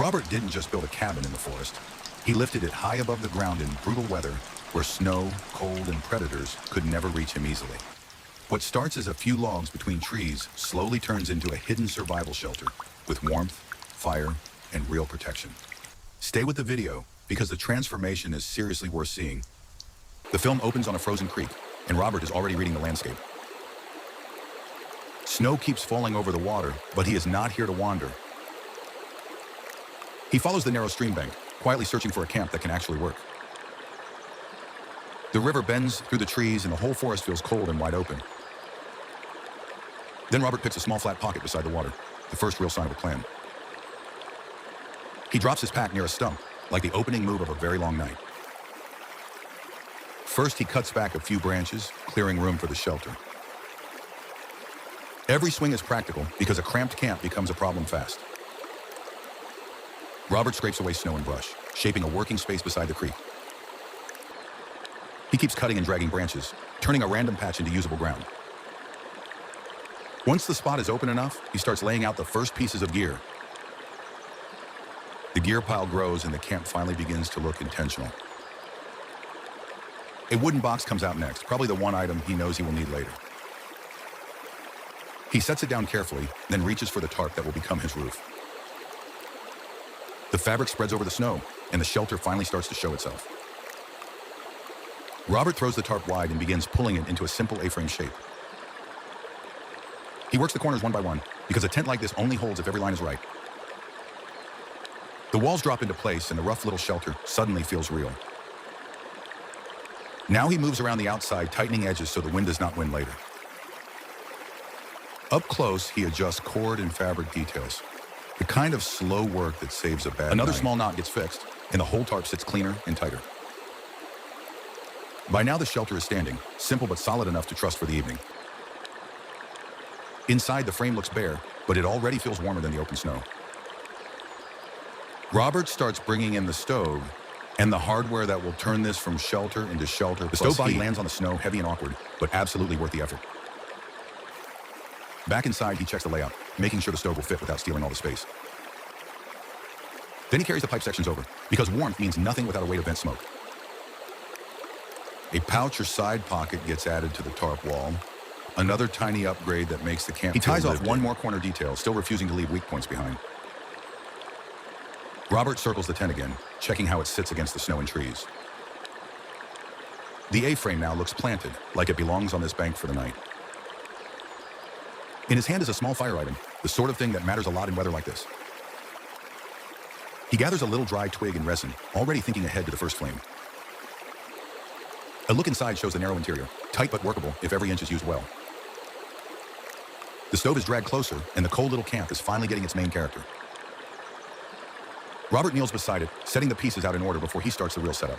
Robert didn't just build a cabin in the forest. He lifted it high above the ground in brutal weather where snow, cold, and predators could never reach him easily. What starts as a few logs between trees slowly turns into a hidden survival shelter with warmth, fire, and real protection. Stay with the video because the transformation is seriously worth seeing. The film opens on a frozen creek, and Robert is already reading the landscape. Snow keeps falling over the water, but he is not here to wander. He follows the narrow stream bank, quietly searching for a camp that can actually work. The river bends through the trees and the whole forest feels cold and wide open. Then Robert picks a small flat pocket beside the water, the first real sign of a plan. He drops his pack near a stump, like the opening move of a very long night. First, he cuts back a few branches, clearing room for the shelter. Every swing is practical because a cramped camp becomes a problem fast. Robert scrapes away snow and brush, shaping a working space beside the creek. He keeps cutting and dragging branches, turning a random patch into usable ground. Once the spot is open enough, he starts laying out the first pieces of gear. The gear pile grows and the camp finally begins to look intentional. A wooden box comes out next, probably the one item he knows he will need later. He sets it down carefully, then reaches for the tarp that will become his roof. The fabric spreads over the snow, and the shelter finally starts to show itself. Robert throws the tarp wide and begins pulling it into a simple A-frame shape. He works the corners one by one, because a tent like this only holds if every line is right. The walls drop into place, and the rough little shelter suddenly feels real. Now he moves around the outside, tightening edges so the wind does not win later. Up close, he adjusts cord and fabric details. The kind of slow work that saves a bad Another night. small knot gets fixed, And the whole tarp sits cleaner and tighter. By now the shelter is standing, simple but solid enough to trust for the evening. Inside the frame looks bare, but it already feels warmer than the open snow. Robert starts bringing in the stove and the hardware that will turn this from shelter into shelter. The stove body lands on the snow, heavy and awkward, but absolutely worth the effort. Back inside, he checks the layout, making sure the stove will fit without stealing all the space. Then he carries the pipe sections over, because warmth means nothing without a way to vent smoke. A pouch or side pocket gets added to the tarp wall, another tiny upgrade that makes the camp. He ties off one more corner detail, still refusing to leave weak points behind. Robert circles the tent again, checking how it sits against the snow and trees. The A-frame now looks planted, like it belongs on this bank for the night. In his hand is a small fire item, the sort of thing that matters a lot in weather like this. He gathers a little dry twig and resin, already thinking ahead to the first flame. A look inside shows the narrow interior, tight but workable if every inch is used well. The stove is dragged closer, and the cold little camp is finally getting its main character. Robert kneels beside it, setting the pieces out in order before he starts the real setup.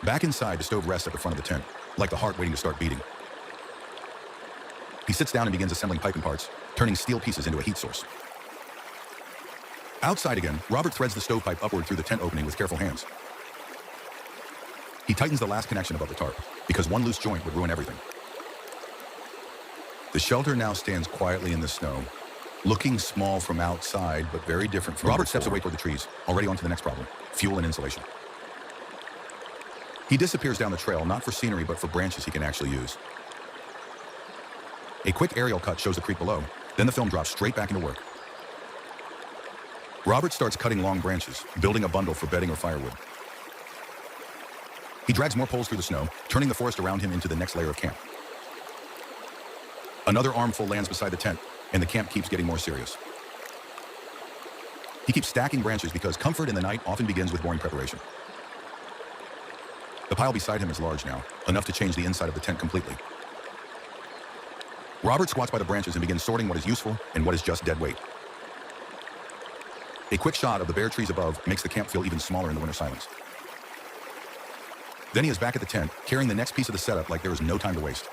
Back inside, the stove rests at the front of the tent, like the heart waiting to start beating. He sits down and begins assembling piping parts, turning steel pieces into a heat source. Outside again, Robert threads the stovepipe upward through the tent opening with careful hands. He tightens the last connection above the tarp, because one loose joint would ruin everything. The shelter now stands quietly in the snow, looking small from outside, but very different from Robert steps away toward the trees, already on to the next problem, fuel and insulation. He disappears down the trail, not for scenery, but for branches he can actually use. A quick aerial cut shows the creek below, then the film drops straight back into work. Robert starts cutting long branches, building a bundle for bedding or firewood. He drags more poles through the snow, turning the forest around him into the next layer of camp. Another armful lands beside the tent, and the camp keeps getting more serious. He keeps stacking branches because comfort in the night often begins with boring preparation. The pile beside him is large now, enough to change the inside of the tent completely. Robert squats by the branches and begins sorting what is useful and what is just dead weight. A quick shot of the bare trees above makes the camp feel even smaller in the winter silence. Then he is back at the tent, carrying the next piece of the setup like there is no time to waste.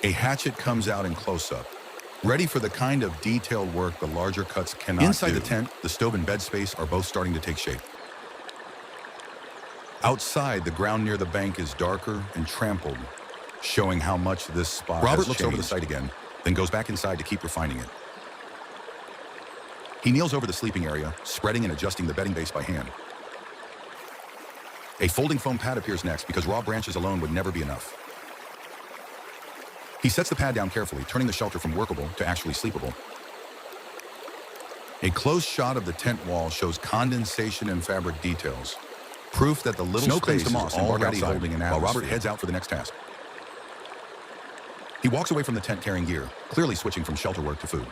A hatchet comes out in close-up, ready for the kind of detailed work the larger cuts cannot do. Inside the tent, the stove and bed space are both starting to take shape. Outside, the ground near the bank is darker and trampled, showing how much this spot has changed. Robert looks over the site again, then goes back inside to keep refining it. He kneels over the sleeping area, spreading and adjusting the bedding base by hand. A folding foam pad appears next because raw branches alone would never be enough. He sets the pad down carefully, turning the shelter from workable to actually sleepable. A close shot of the tent wall shows condensation and fabric details, proof that the little snow clings to moss and already holding an atmosphere. While Robert heads out for the next task. He walks away from the tent carrying gear, clearly switching from shelter work to food.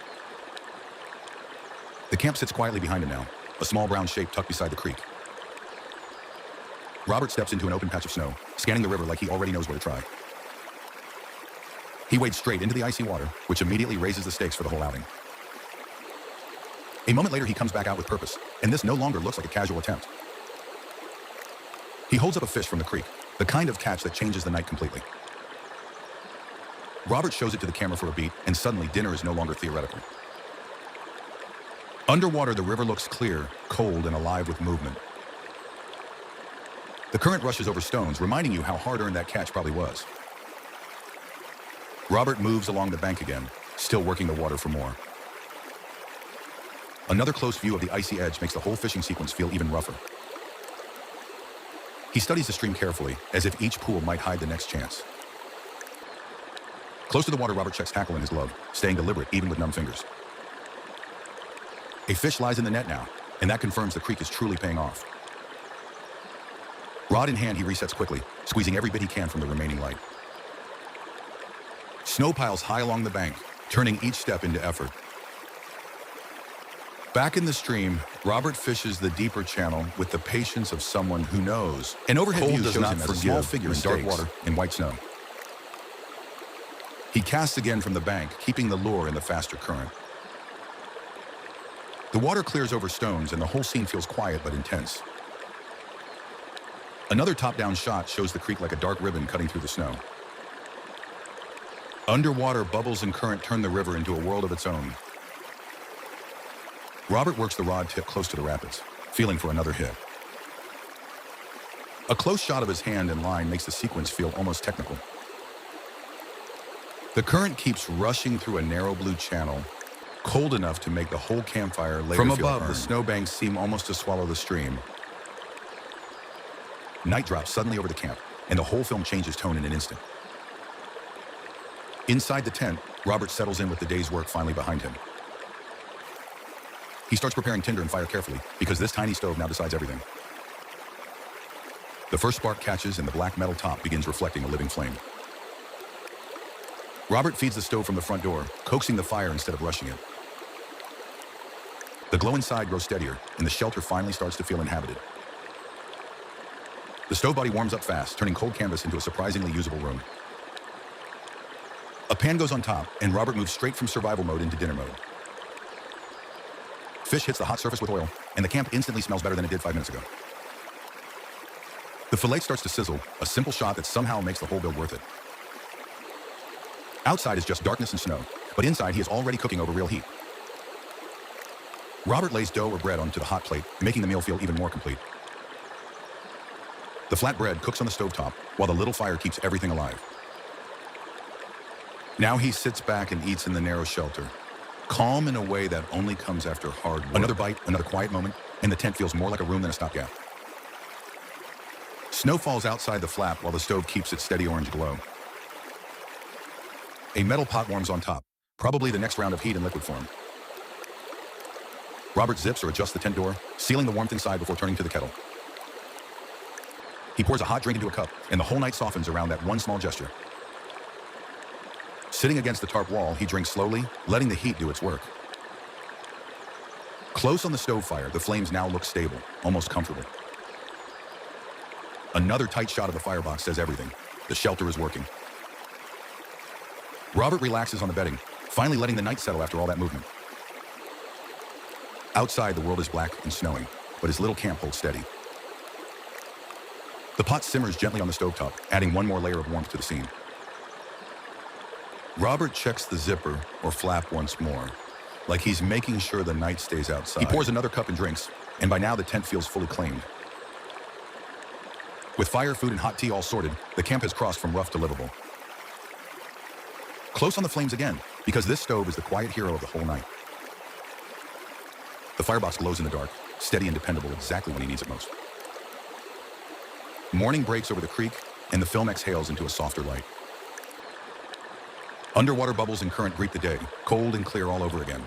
The camp sits quietly behind him now, a small brown shape tucked beside the creek. Robert steps into an open patch of snow, scanning the river like he already knows where to try. He wades straight into the icy water, which immediately raises the stakes for the whole outing. A moment later, he comes back out with purpose, and this no longer looks like a casual attempt. He holds up a fish from the creek, the kind of catch that changes the night completely. Robert shows it to the camera for a beat, and suddenly dinner is no longer theoretical. Underwater, the river looks clear, cold, and alive with movement. The current rushes over stones, reminding you how hard-earned that catch probably was. Robert moves along the bank again, still working the water for more. Another close view of the icy edge makes the whole fishing sequence feel even rougher. He studies the stream carefully, as if each pool might hide the next chance. Close to the water, Robert checks tackle in his glove, staying deliberate even with numb fingers. A fish lies in the net now, and that confirms the creek is truly paying off. Rod in hand, he resets quickly, squeezing every bit he can from the remaining light. Snow piles high along the bank, turning each step into effort. Back in the stream, Robert fishes the deeper channel with the patience of someone who knows. An overhead view shows him as a small figure in dark water and white snow. He casts again from the bank, keeping the lure in the faster current. The water clears over stones, and the whole scene feels quiet but intense. Another top-down shot shows the creek like a dark ribbon cutting through the snow. Underwater, bubbles and current turn the river into a world of its own. Robert works the rod tip close to the rapids, feeling for another hit. A close shot of his hand and line makes the sequence feel almost technical. The current keeps rushing through a narrow blue channel, cold enough to make the whole campfire later feel burned. From above, the snowbanks seem almost to swallow the stream. Night drops suddenly over the camp, and the whole film changes tone in an instant. Inside the tent, Robert settles in with the day's work finally behind him. He starts preparing tinder and fire carefully, because this tiny stove now decides everything. The first spark catches, and the black metal top begins reflecting a living flame. Robert feeds the stove from the front door, coaxing the fire instead of rushing it. The glow inside grows steadier, and the shelter finally starts to feel inhabited. The stove body warms up fast, turning cold canvas into a surprisingly usable room. A pan goes on top, and Robert moves straight from survival mode into dinner mode. Fish hits the hot surface with oil, and the camp instantly smells better than it did 5 minutes ago. The fillet starts to sizzle, a simple shot that somehow makes the whole build worth it. Outside is just darkness and snow, but inside he is already cooking over real heat. Robert lays dough or bread onto the hot plate, making the meal feel even more complete. The flat bread cooks on the stovetop, while the little fire keeps everything alive. Now he sits back and eats in the narrow shelter, calm in a way that only comes after hard work. Another bite, another quiet moment, and the tent feels more like a room than a stopgap. Snow falls outside the flap while the stove keeps its steady orange glow. A metal pot warms on top, probably the next round of heat in liquid form. Robert zips or adjusts the tent door, sealing the warmth inside before turning to the kettle. He pours a hot drink into a cup, and the whole night softens around that one small gesture. Sitting against the tarp wall, he drinks slowly, letting the heat do its work. Close on the stove fire, the flames now look stable, almost comfortable. Another tight shot of the firebox says everything. The shelter is working. Robert relaxes on the bedding, finally letting the night settle after all that movement. Outside, the world is black and snowing, but his little camp holds steady. The pot simmers gently on the stovetop, adding one more layer of warmth to the scene. Robert checks the zipper or flap once more, like he's making sure the night stays outside. He pours another cup and drinks, and by now the tent feels fully claimed. With fire, food, and hot tea all sorted, the camp has crossed from rough to livable. Close on the flames again, because this stove is the quiet hero of the whole night. The firebox glows in the dark, steady and dependable exactly when he needs it most. Morning breaks over the creek, and the film exhales into a softer light. Underwater bubbles and current greet the day, cold and clear all over again.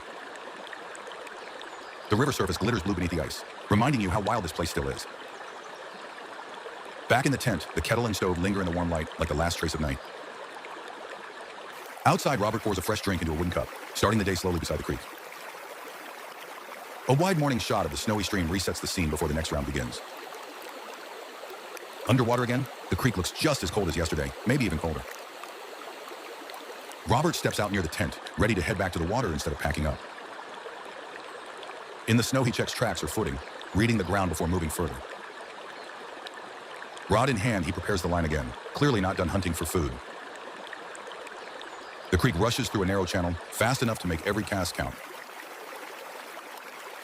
The river surface glitters blue beneath the ice, reminding you how wild this place still is. Back in the tent, the kettle and stove linger in the warm light like the last trace of night. Outside, Robert pours a fresh drink into a wooden cup, starting the day slowly beside the creek. A wide morning shot of the snowy stream resets the scene before the next round begins. Underwater again, the creek looks just as cold as yesterday, maybe even colder. Robert steps out near the tent, ready to head back to the water instead of packing up. In the snow, he checks tracks or footing, reading the ground before moving further. Rod in hand, he prepares the line again, clearly not done hunting for food. The creek rushes through a narrow channel, fast enough to make every cast count.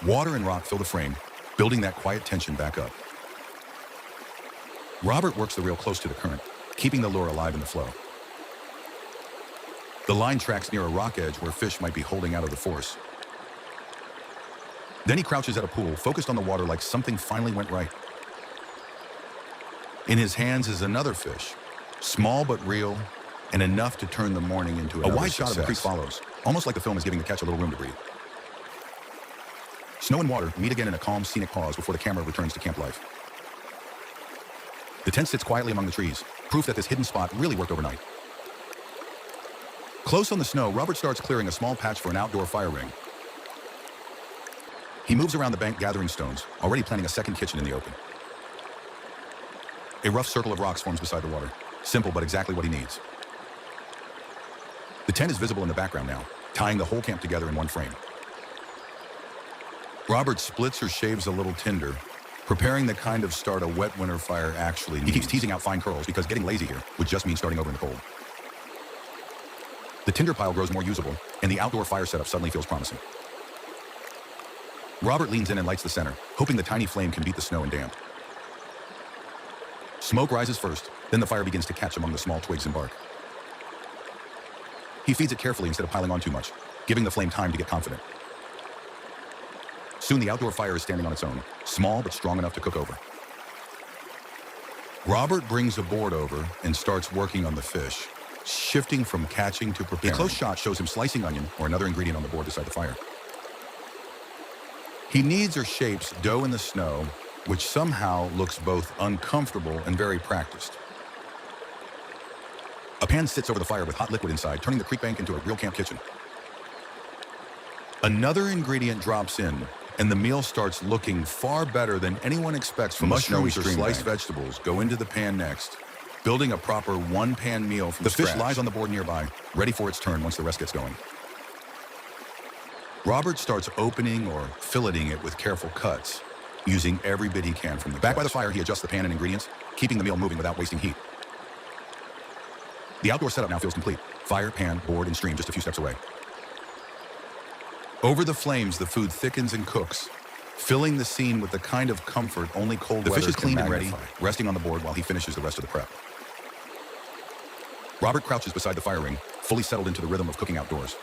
Water and rock fill the frame, building that quiet tension back up. Robert works the reel close to the current, keeping the lure alive in the flow. The line tracks near a rock edge where fish might be holding out of the force. Then he crouches at a pool, focused on the water like something finally went right. In his hands is another fish, small but real, and enough to turn the morning into another wide success. shot of the creek follows, almost like the film is giving the catch a little room to breathe. Snow and water meet again in a calm, scenic pause before the camera returns to camp life. The tent sits quietly among the trees, proof that this hidden spot really worked overnight. Close on the snow, Robert starts clearing a small patch for an outdoor fire ring. He moves around the bank gathering stones, already planning a second kitchen in the open. A rough circle of rocks forms beside the water, simple but exactly what he needs. The tent is visible in the background now, tying the whole camp together in one frame. Robert splits or shaves a little tinder, preparing the kind of start a wet winter fire actually needs. He keeps teasing out fine curls because getting lazy here would just mean starting over in the cold. The tinder pile grows more usable, and the outdoor fire setup suddenly feels promising. Robert leans in and lights the center, hoping the tiny flame can beat the snow and damp. Smoke rises first, then the fire begins to catch among the small twigs and bark. He feeds it carefully instead of piling on too much, giving the flame time to get confident. Soon the outdoor fire is standing on its own, small but strong enough to cook over. Robert brings a board over and starts working on the fish, shifting from catching to preparing. A close shot shows him slicing onion or another ingredient on the board beside the fire. He kneads or shapes dough in the snow, which somehow looks both uncomfortable and very practiced. A pan sits over the fire with hot liquid inside, turning the creek bank into a real camp kitchen. Another ingredient drops in, and the meal starts looking far better than anyone expects from mushrooms or sliced vegetables go into the pan next, building a proper one-pan meal from scratch. The fish lies on the board nearby, ready for its turn once the rest gets going. Robert starts opening or filleting it with careful cuts, using every bit he can from the Back by the fire, he adjusts the pan and ingredients, keeping the meal moving without wasting heat. The outdoor setup now feels complete. Fire, pan, board, and stream just a few steps away. Over the flames, the food thickens and cooks, filling the scene with the kind of comfort only cold weather can magnify. The fish is clean and ready, resting on the board while he finishes the rest of the prep. Robert crouches beside the fire ring, fully settled into the rhythm of cooking outdoors.